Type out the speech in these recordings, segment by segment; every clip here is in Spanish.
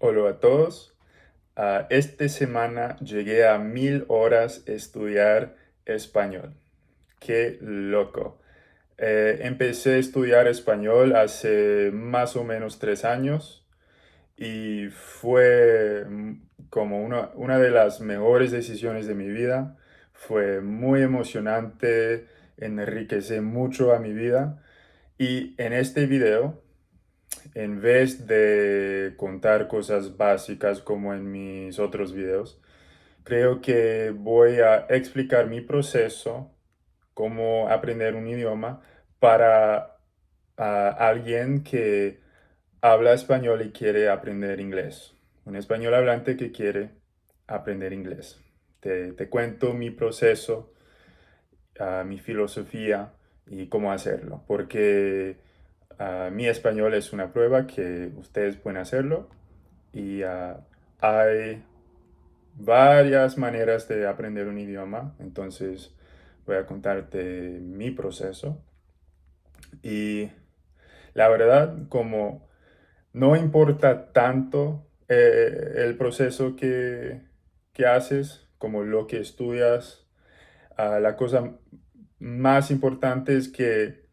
Hola a todos. Esta semana llegué a 1000 horas estudiar español. ¡Qué loco! Empecé a estudiar español hace más o menos 3 años y fue como una de las mejores decisiones de mi vida. Fue muy emocionante, enriqueció mucho a mi vida y en este video en vez de contar cosas básicas como en mis otros videos, creo que voy a explicar mi proceso, cómo aprender un idioma para alguien que habla español y quiere aprender inglés. Un español hablante que quiere aprender inglés. Te cuento mi proceso, mi filosofía y cómo hacerlo, porque mi español es una prueba que ustedes pueden hacerlo y hay varias maneras de aprender un idioma, entonces voy a contarte mi proceso y la verdad como no importa tanto el proceso que haces como lo que estudias. La cosa más importante es que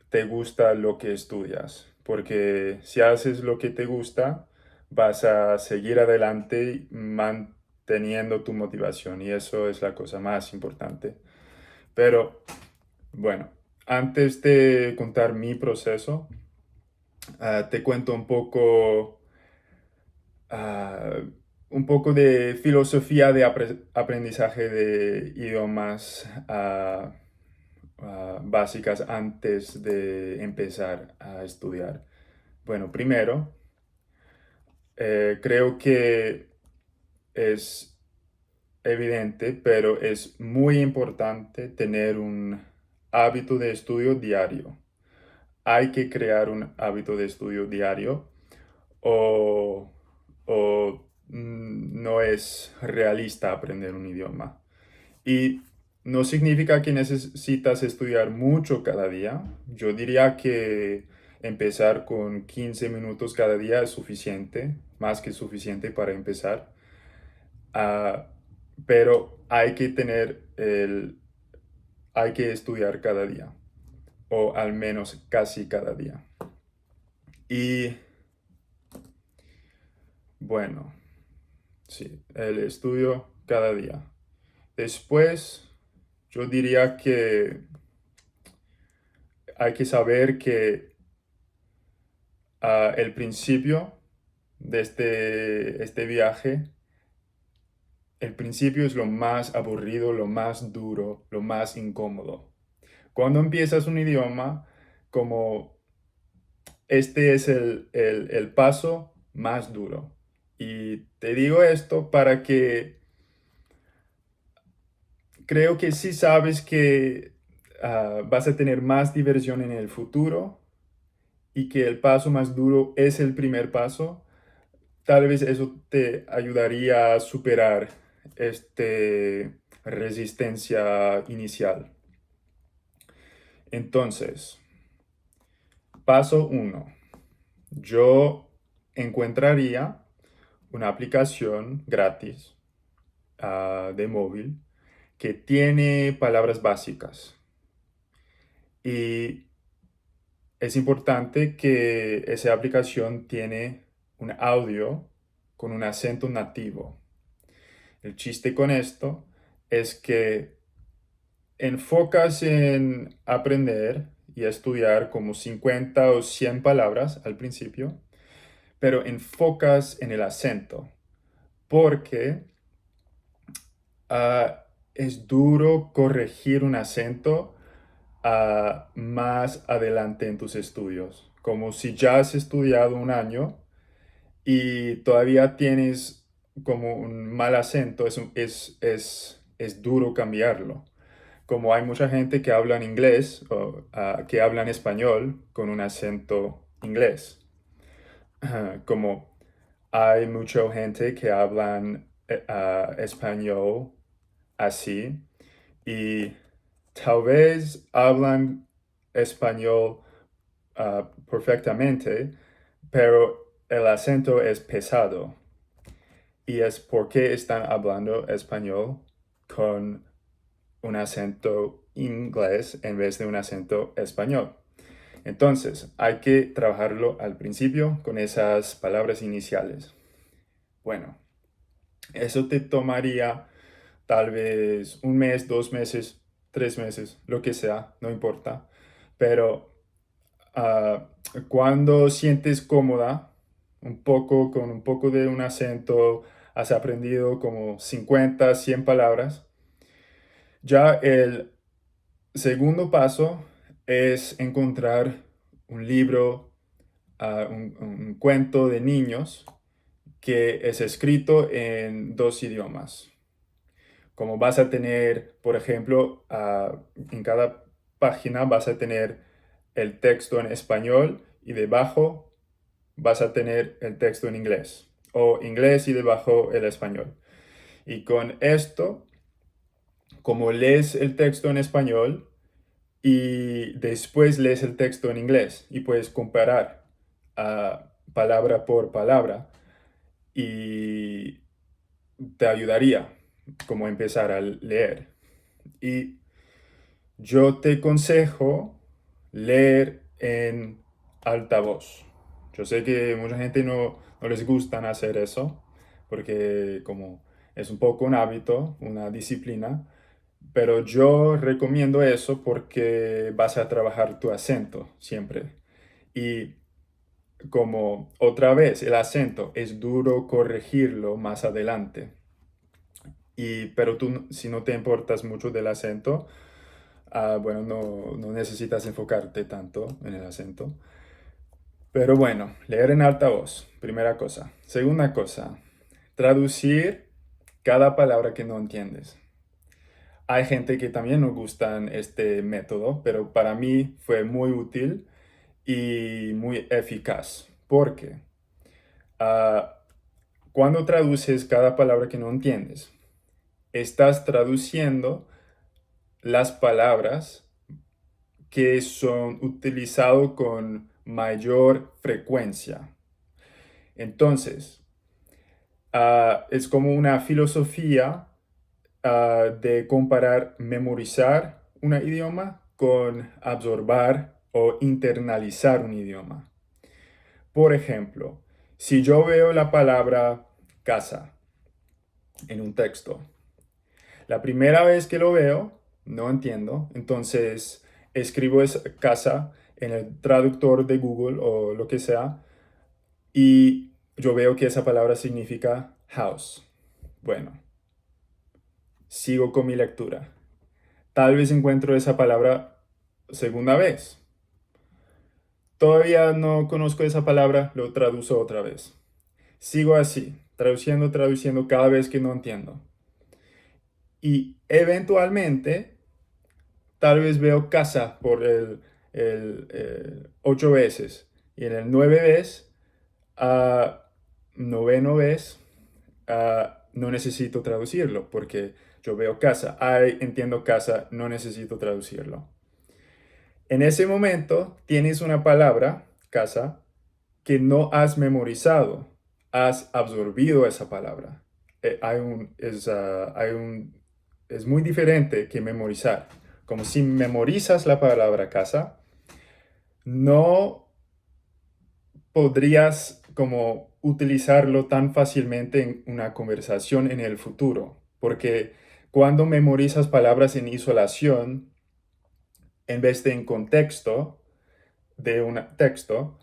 te gusta lo que estudias, porque si haces lo que te gusta, vas a seguir adelante manteniendo tu motivación y eso es la cosa más importante. Pero bueno, antes de contar mi proceso, te cuento ah, un poco de filosofía de aprendizaje de idiomas. Básicas antes de empezar a estudiar. Bueno, primero, creo que es evidente, pero es muy importante tener un hábito de estudio diario. Hay que crear un hábito de estudio diario o, no es realista aprender un idioma. Y no significa que necesitas estudiar mucho cada día. Yo diría que empezar con 15 minutos cada día es suficiente, más que suficiente para empezar. Ah, pero hay que estudiar cada día, o al menos casi cada día. Y bueno, sí, el estudio cada día. Después, yo diría que hay que saber que el principio de este viaje, el principio es lo más aburrido, lo más duro, lo más incómodo. Cuando empiezas un idioma, como este es el paso más duro. Y te digo esto para que creo que si sabes que vas a tener más diversión en el futuro y que el paso más duro es el primer paso. Tal vez eso te ayudaría a superar este resistencia inicial. Entonces, paso uno. Yo encontraría una aplicación gratis de móvil que tiene palabras básicas. Y es importante que esa aplicación tiene un audio con un acento nativo. El chiste con esto es que enfocas en aprender y estudiar como 50 o 100 palabras al principio, pero enfocas en el acento, porque es duro corregir un acento más adelante en tus estudios. Como si ya has estudiado un año y todavía tienes como un mal acento, es duro cambiarlo. Como hay mucha gente que habla en inglés o que habla en español con un acento inglés. Como hay mucha gente que hablan español así y tal vez hablan español perfectamente, pero el acento es pesado y es porque están hablando español con un acento inglés en vez de un acento español. Entonces, hay que trabajarlo al principio con esas palabras iniciales. Bueno, eso te tomaría tal vez un mes, 2 meses, 3 meses, lo que sea, no importa. Pero ah, cuando sientes cómoda, con un poco de un acento, has aprendido como 50, 100 palabras, ya el segundo paso es encontrar un libro, un cuento de niños que es escrito en dos idiomas. Como vas a tener, por ejemplo, en cada página vas a tener el texto en español y debajo vas a tener el texto en inglés. O inglés y debajo el español. Y con esto, como lees el texto en español y después lees el texto en inglés y puedes comparar palabra por palabra y te ayudaría como empezar a leer. Y yo te aconsejo leer en altavoz. Yo sé que mucha gente no les gusta hacer eso, porque como es un poco un hábito, una disciplina, pero yo recomiendo eso porque vas a trabajar tu acento siempre. Y como otra vez el acento es duro corregirlo más adelante. Pero tú, si no te importas mucho del acento, bueno, no necesitas enfocarte tanto en el acento. Pero bueno, leer en alta voz, primera cosa. Segunda cosa, traducir cada palabra que no entiendes. Hay gente que también no gustan este método, pero para mí fue muy útil y muy eficaz. Porque ah, cuando traduces cada palabra que no entiendes, estás traduciendo las palabras que son utilizados con mayor frecuencia. Entonces, es como una filosofía de comparar memorizar un idioma con absorber o internalizar un idioma. Por ejemplo, si yo veo la palabra casa en un texto, la primera vez que lo veo, no entiendo, entonces escribo esa casa en el traductor de Google o lo que sea y yo veo que esa palabra significa house. Bueno, sigo con mi lectura. Tal vez encuentro esa palabra segunda vez. Todavía no conozco esa palabra, lo traduzco otra vez. Sigo así, traduciendo cada vez que no entiendo. Y eventualmente, tal vez veo casa por el 8 veces. Y en el 9 vez, noveno vez, no necesito traducirlo porque yo veo casa. Entiendo casa, no necesito traducirlo. En ese momento tienes una palabra, casa, que no has memorizado, has absorbido esa palabra. Es muy diferente que memorizar. Como si memorizas la palabra casa, no podrías como utilizarlo tan fácilmente en una conversación en el futuro, porque cuando memorizas palabras en isolación, en vez de en contexto de un texto,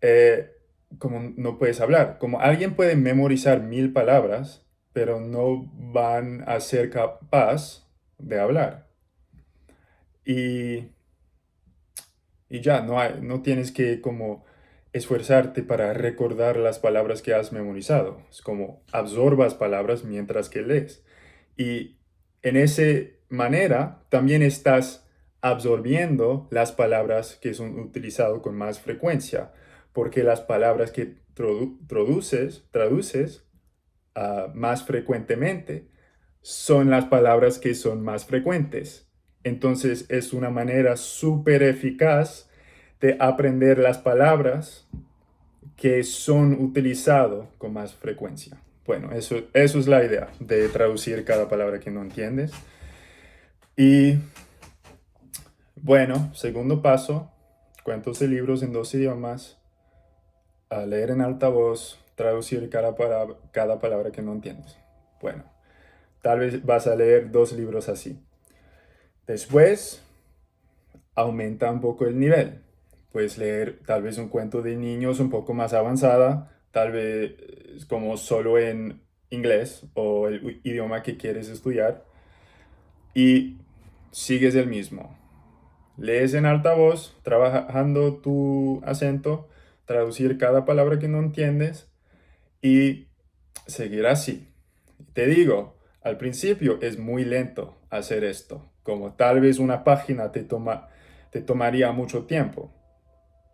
eh, como no puedes hablar. Como alguien puede memorizar 1000 palabras, pero no van a ser capaz de hablar. Y, y ya, no tienes que como esforzarte para recordar las palabras que has memorizado. Es como absorbas palabras mientras que lees. Y en esa manera también estás absorbiendo las palabras que son utilizadas con más frecuencia, porque las palabras que traduces más frecuentemente son las palabras que son más frecuentes. Entonces es una manera súper eficaz de aprender las palabras que son utilizados con más frecuencia. Bueno, eso es la idea de traducir cada palabra que no entiendes. Y bueno, segundo paso, cuentos de libros en 2 idiomas, a leer en alta voz, traducir cada palabra que no entiendes. Bueno, tal vez vas a leer 2 libros así. Después, aumenta un poco el nivel. Puedes leer tal vez un cuento de niños un poco más avanzada, tal vez como solo en inglés o el idioma que quieres estudiar, y sigues el mismo. Lees en alta voz, trabajando tu acento, traducir cada palabra que no entiendes y seguir así. Te digo, al principio es muy lento hacer esto, como tal vez una página te tomaría mucho tiempo,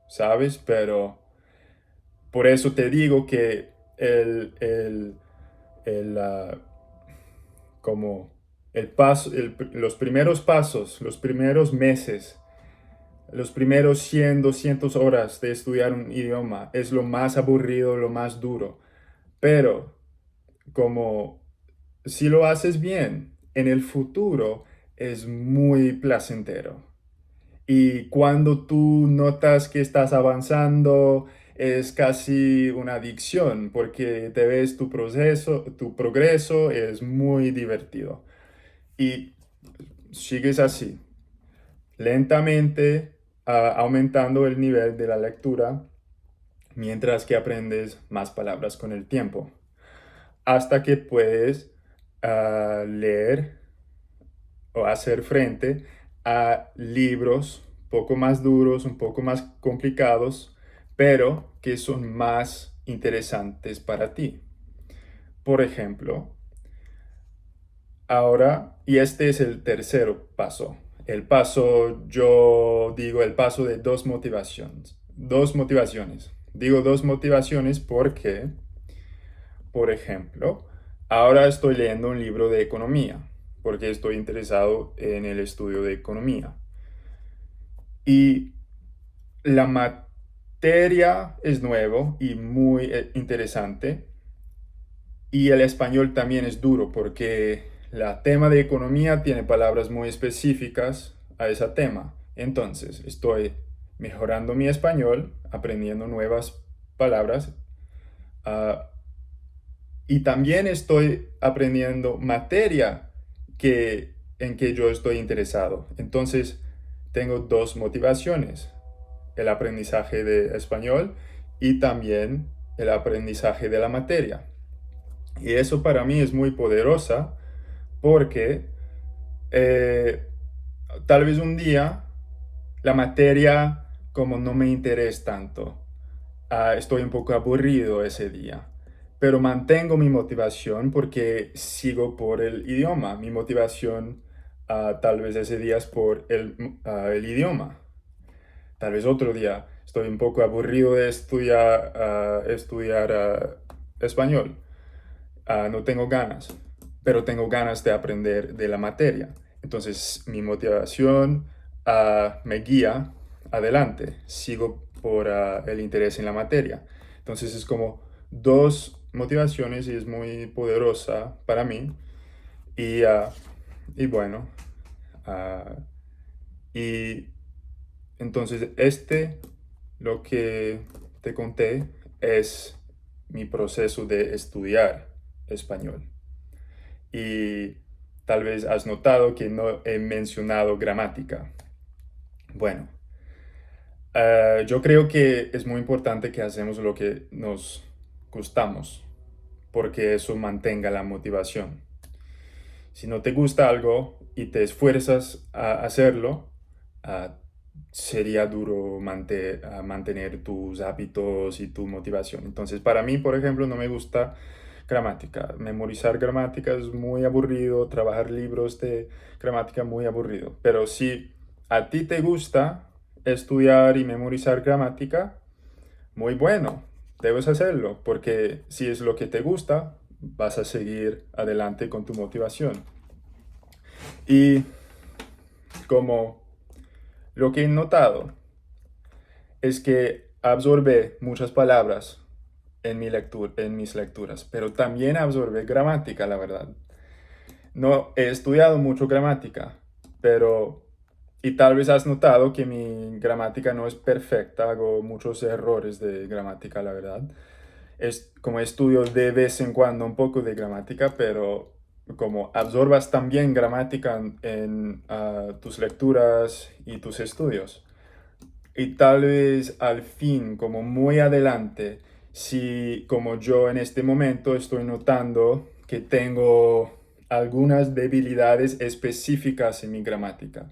¿sabes? Pero por eso te digo que el, ah, como el paso, los primeros pasos, los primeros meses, los primeros 100, 200 horas de estudiar un idioma es lo más aburrido, lo más duro. Pero como si lo haces bien, en el futuro es muy placentero. Y cuando tú notas que estás avanzando, es casi una adicción porque te ves tu progreso es muy divertido. Y sigues así, lentamente aumentando el nivel de la lectura mientras que aprendes más palabras con el tiempo, hasta que puedes leer o hacer frente a libros un poco más duros, un poco más complicados, pero que son más interesantes para ti. Por ejemplo, ahora, y este es el tercer paso. El paso, yo digo el paso de 2 motivaciones. 2 motivaciones. Digo 2 motivaciones porque, por ejemplo, ahora estoy leyendo un libro de economía, porque estoy interesado en el estudio de economía. Y la materia es nuevo y muy interesante. Y el español también es duro porque la tema de economía tiene palabras muy específicas a ese tema. Entonces, estoy mejorando mi español, aprendiendo nuevas palabras, ah, y también estoy aprendiendo materia en que yo estoy interesado. Entonces, tengo 2 motivaciones: el aprendizaje de español y también el aprendizaje de la materia. Y eso para mí es muy poderosa porque eh, tal vez un día la materia como no me interesa tanto, estoy un poco aburrido ese día, pero mantengo mi motivación porque sigo por el idioma. Mi motivación tal vez ese día es por el idioma. Tal vez otro día estoy un poco aburrido de estudiar español. No tengo ganas, pero tengo ganas de aprender de la materia. Entonces mi motivación me guía adelante, sigo por el interés en la materia. Entonces es como 2 motivaciones y es muy poderosa para mí. Y, y bueno, ah, y entonces lo que te conté, es mi proceso de estudiar español. Y tal vez has notado que no he mencionado gramática. Bueno, yo creo que es muy importante que hacemos lo que nos gustamos, porque eso mantenga la motivación. Si no te gusta algo y te esfuerzas a hacerlo, ah, sería duro mantener tus hábitos y tu motivación. Entonces, para mí, por ejemplo, no me gusta gramática. Memorizar gramática es muy aburrido, trabajar libros de gramática muy aburrido. Pero si a ti te gusta estudiar y memorizar gramática, muy bueno, debes hacerlo, porque si es lo que te gusta, vas a seguir adelante con tu motivación. Y como lo que he notado es que absorbé muchas palabras en mis lecturas, pero también absorbé gramática, la verdad. No he estudiado mucho gramática, pero y tal vez has notado que mi gramática no es perfecta, hago muchos errores de gramática, la verdad. Es como estudio de vez en cuando un poco de gramática, pero como absorbas también gramática en tus lecturas y tus estudios. Y tal vez al fin, como muy adelante, si como yo en este momento estoy notando que tengo algunas debilidades específicas en mi gramática.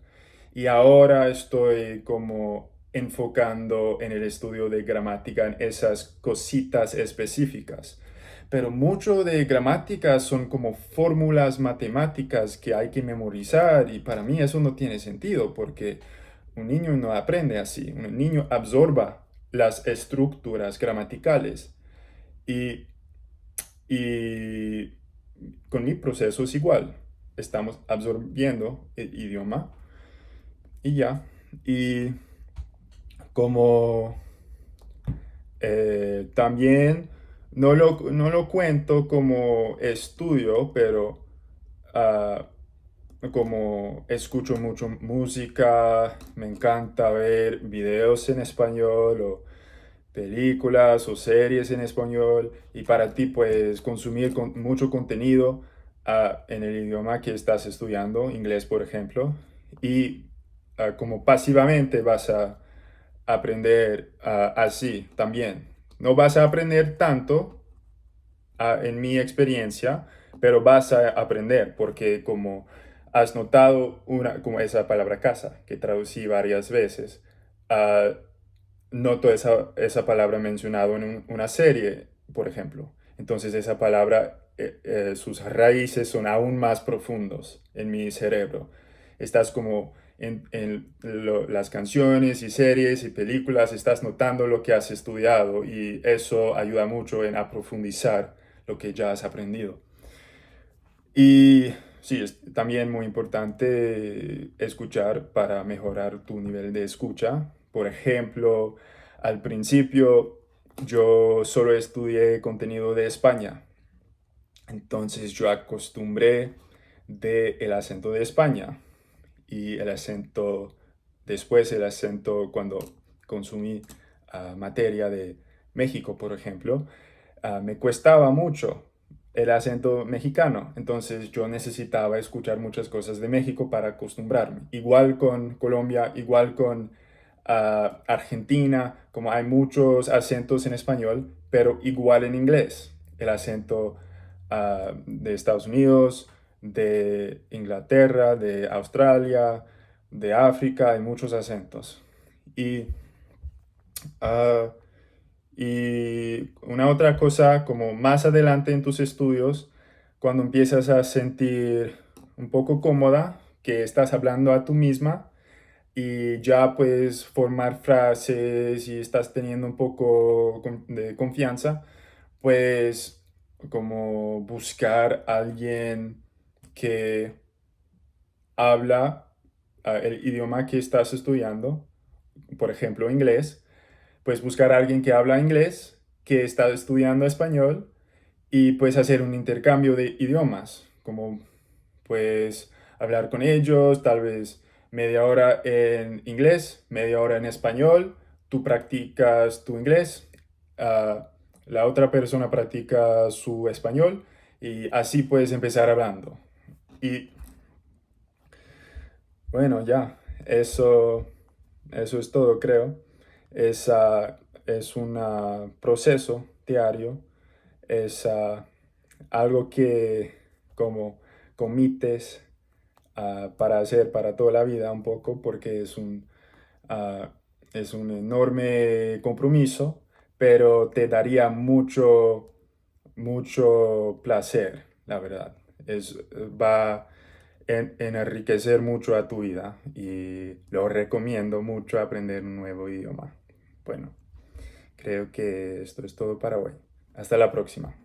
Y ahora estoy como enfocando en el estudio de gramática en esas cositas específicas. Pero mucho de gramática son como fórmulas matemáticas que hay que memorizar y para mí eso no tiene sentido porque un niño no aprende así. Un niño absorba las estructuras gramaticales y, y con mi proceso es igual. Estamos absorbiendo el idioma y ya. Y como también no lo cuento como estudio, pero ah, como escucho mucho música, me encanta ver videos en español o películas o series en español y para ti pues consumir mucho contenido en el idioma que estás estudiando, inglés por ejemplo, y como pasivamente vas a aprender así también. No vas a aprender tanto en mi experiencia, pero vas a aprender porque como has notado como esa palabra casa que traducí varias veces, ah, noto esa palabra mencionada en una serie, por ejemplo. Entonces esa palabra, sus raíces son aún más profundos en mi cerebro. Estás como las canciones y series y películas, estás notando lo que has estudiado y eso ayuda mucho en profundizar lo que ya has aprendido. Y sí, es también muy importante escuchar para mejorar tu nivel de escucha. Por ejemplo, al principio yo solo estudié contenido de España. Entonces yo acostumbré del acento de España y el acento, después el acento cuando consumí materia de México, por ejemplo, me costaba mucho el acento mexicano, entonces yo necesitaba escuchar muchas cosas de México para acostumbrarme. Igual con Colombia, igual con Argentina, como hay muchos acentos en español, pero igual en inglés. El acento de Estados Unidos, de Inglaterra, de Australia, de África, hay muchos acentos. Y ah, y una otra cosa, como más adelante en tus estudios, cuando empiezas a sentir un poco cómoda, que estás hablando a tú misma y ya puedes formar frases y estás teniendo un poco de confianza, pues como buscar a alguien que habla el idioma que estás estudiando, por ejemplo inglés, pues buscar a alguien que habla inglés, que está estudiando español y pues hacer un intercambio de idiomas, como pues hablar con ellos, tal vez media hora en inglés, media hora en español, tú practicas tu inglés, la otra persona practica su español y así puedes empezar hablando. Y bueno, ya, eso es todo, creo. Es un proceso diario, es algo que como comites para hacer para toda la vida un poco, porque ah, es un enorme compromiso, pero te daría mucho placer, la verdad. Va a enriquecer mucho a tu vida y lo recomiendo mucho aprender un nuevo idioma. Bueno, creo que esto es todo para hoy. Hasta la próxima.